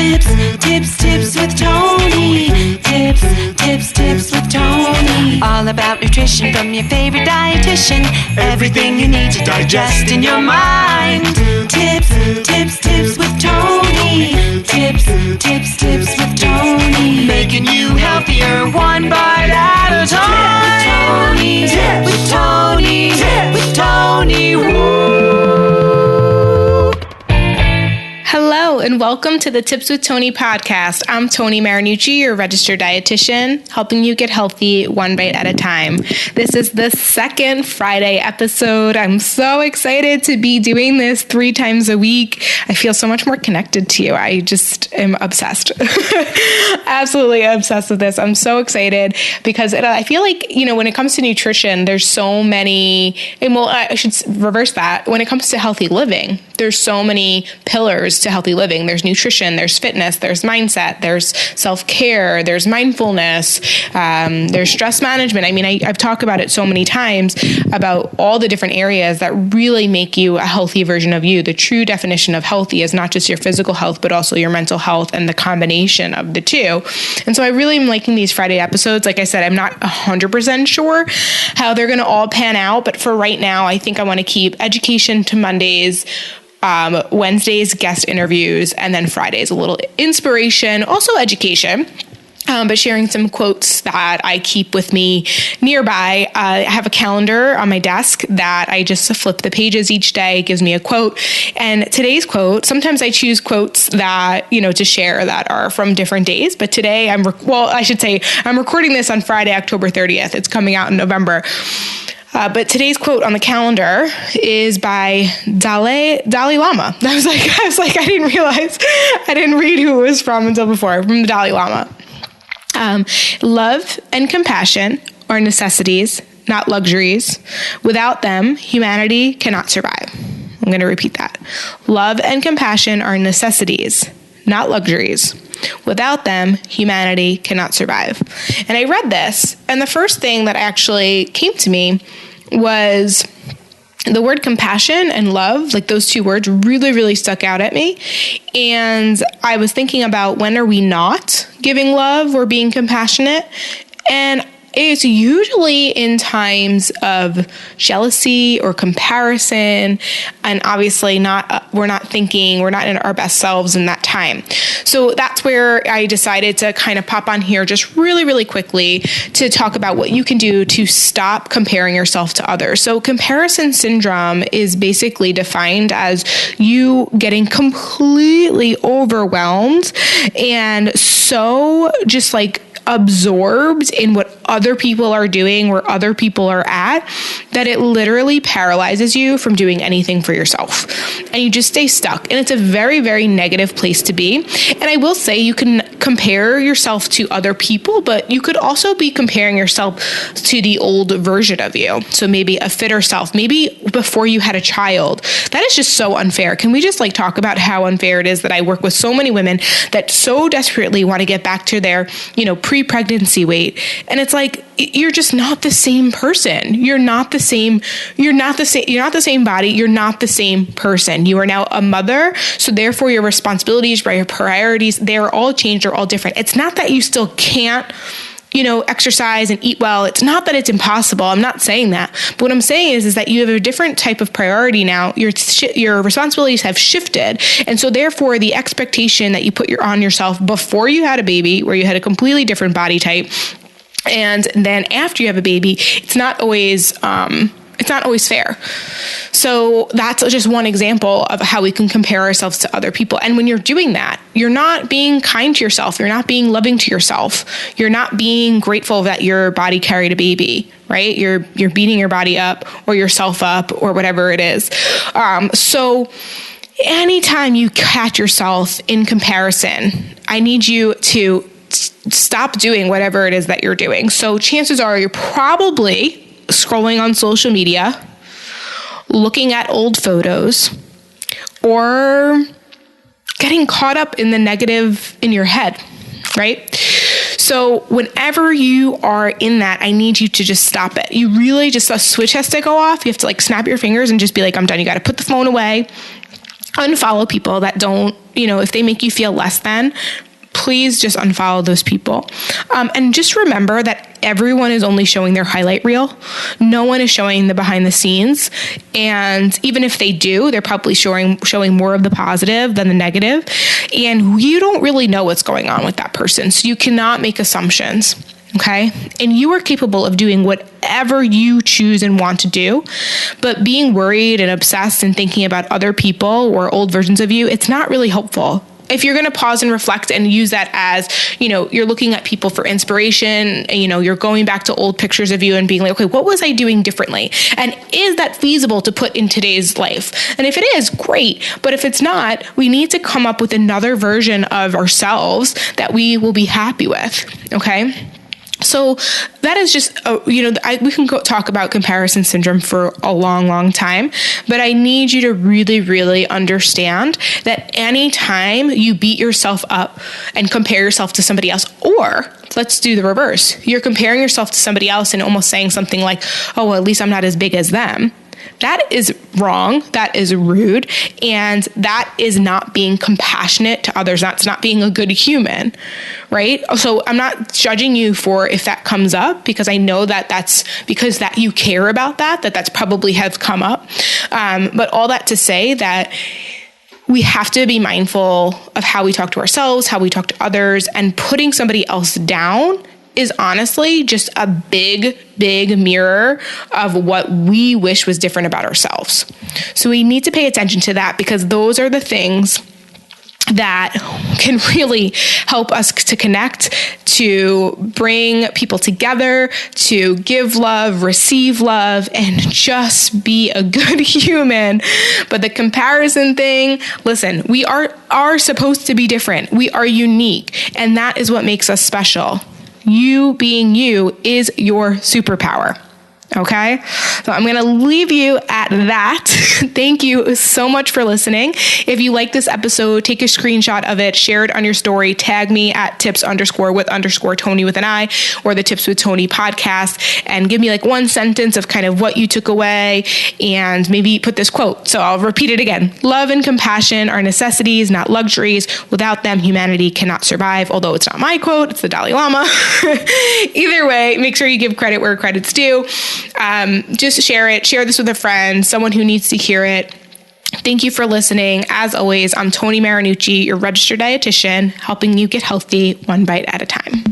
Tips with Tony. Tips with Tony. All about nutrition from your favorite dietitian. Everything you need to digest in your mind. Tips with Tony. Tips with Tony. Making you healthier one bite at a time. With Tony. Woo. Hello and welcome to the Tips with Tony podcast. I'm Tony Marinucci, your registered dietitian, helping you get healthy one bite at a time. This is the second Friday episode. I'm so excited to be doing this 3 times a week. I feel so much more connected to you. I just am obsessed. Absolutely obsessed with this. I'm so excited because I feel like, when it comes to nutrition, there's so many, I should reverse that. When it comes to healthy living, there's so many pillars to healthy living. There's nutrition, there's fitness, there's mindset, there's self-care, there's mindfulness, there's stress management. I've talked about it so many times about all the different areas that really make you a healthy version of you. The true definition of healthy is not just your physical health, but also your mental health and the combination of the two. And so I really am liking these Friday episodes. Like I said, I'm not 100% sure how they're going to all pan out, but for right now, I think I want to keep education to Mondays, Wednesdays, guest interviews, and then Fridays, a little inspiration, also education. But sharing some quotes that I keep with me nearby. I have a calendar on my desk that I just flip the pages each day. It gives me a quote. And today's quote, sometimes I choose quotes that, to share that are from different days. But today I'm recording this on Friday, October 30th. It's coming out in November. But today's quote on the calendar is by Dalai Lama. I was like, I didn't realize, I didn't read who it was from until before, from the Dalai Lama. Love and compassion are necessities, not luxuries. Without them, humanity cannot survive. I'm going to repeat that. Love and compassion are necessities, not luxuries. Without them, humanity cannot survive. And I read this, and the first thing that actually came to me was the word compassion and love. Like, those two words really, really stuck out at me. And I was thinking about, when are we not giving love or being compassionate? And it's usually in times of jealousy or comparison, and obviously we're not in our best selves in that time. So that's where I decided to kind of pop on here just really, really quickly to talk about what you can do to stop comparing yourself to others. So comparison syndrome is basically defined as you getting completely overwhelmed and so just like absorbed in what other people are doing, where other people are at, that it literally paralyzes you from doing anything for yourself. And you just stay stuck. And it's a very, very negative place to be. And I will say, you can compare yourself to other people, but you could also be comparing yourself to the old version of you. So maybe a fitter self, maybe before you had a child. That is just so unfair. Can we just talk about how unfair it is that I work with so many women that so desperately want to get back to their, pre-pregnancy weight. And it's like, you're just not the same person. You're not the same body. You're not the same person. You are now a mother. So therefore your responsibilities, your priorities, they're all changed, they're all different. It's not that you still can't, exercise and eat well. It's not that it's impossible. I'm not saying that. But what I'm saying is that you have a different type of priority now. Your responsibilities have shifted. And so therefore the expectation that you put on yourself before you had a baby, where you had a completely different body type, and then after you have a baby, it's not always fair. So that's just one example of how we can compare ourselves to other people. And when you're doing that, you're not being kind to yourself. You're not being loving to yourself. You're not being grateful that your body carried a baby, right? You're beating your body up or yourself up or whatever it is. So anytime you catch yourself in comparison, I need you to stop doing whatever it is that you're doing. So chances are you're probably scrolling on social media, looking at old photos, or getting caught up in the negative in your head, right? So whenever you are in that, I need you to just stop it. You really just, a switch has to go off. You have to snap your fingers and just be like, I'm done. You got to put the phone away. unfollow people that don't, if they make you feel less than, please just unfollow those people. And just remember that everyone is only showing their highlight reel. No one is showing the behind the scenes. And even if they do, they're probably showing more of the positive than the negative. And you don't really know what's going on with that person. So you cannot make assumptions. Okay. And you are capable of doing whatever you choose and want to do. But being worried and obsessed and thinking about other people or old versions of you, it's not really helpful. If you're going to pause and reflect and use that as, you're looking at people for inspiration, you're going back to old pictures of you and being like, okay, what was I doing differently? And is that feasible to put in today's life? And if it is, great. But if it's not, we need to come up with another version of ourselves that we will be happy with. Okay. So that is just, we can go talk about comparison syndrome for a long, long time, but I need you to really, really understand that anytime you beat yourself up and compare yourself to somebody else, or let's do the reverse, you're comparing yourself to somebody else and almost saying something like, oh, well, at least I'm not as big as them. That is wrong. That is rude. And that is not being compassionate to others. That's not being a good human, right? So I'm not judging you for if that comes up, because I know that that's because that you care about that's probably have come up. But all that to say that we have to be mindful of how we talk to ourselves, how we talk to others, and putting somebody else down is honestly just a big, big mirror of what we wish was different about ourselves. So we need to pay attention to that, because those are the things that can really help us to connect, to bring people together, to give love, receive love, and just be a good human. But the comparison thing, listen, we are supposed to be different. We are unique, and that is what makes us special. You being you is your superpower. Okay, so I'm going to leave you at that. Thank you so much for listening. If you like this episode, take a screenshot of it, share it on your story, tag me at tips_with_Tony with an I, or the Tips with Tony podcast, and give me like one sentence of kind of what you took away, and maybe put this quote. So I'll repeat it again. Love and compassion are necessities, not luxuries. Without them, humanity cannot survive. Although it's not my quote, it's the Dalai Lama. Either way, make sure you give credit where credit's due. Just share it. Share this with a friend, someone who needs to hear it. Thank you for listening. As always, I'm Tony Marinucci, your registered dietitian, helping you get healthy one bite at a time.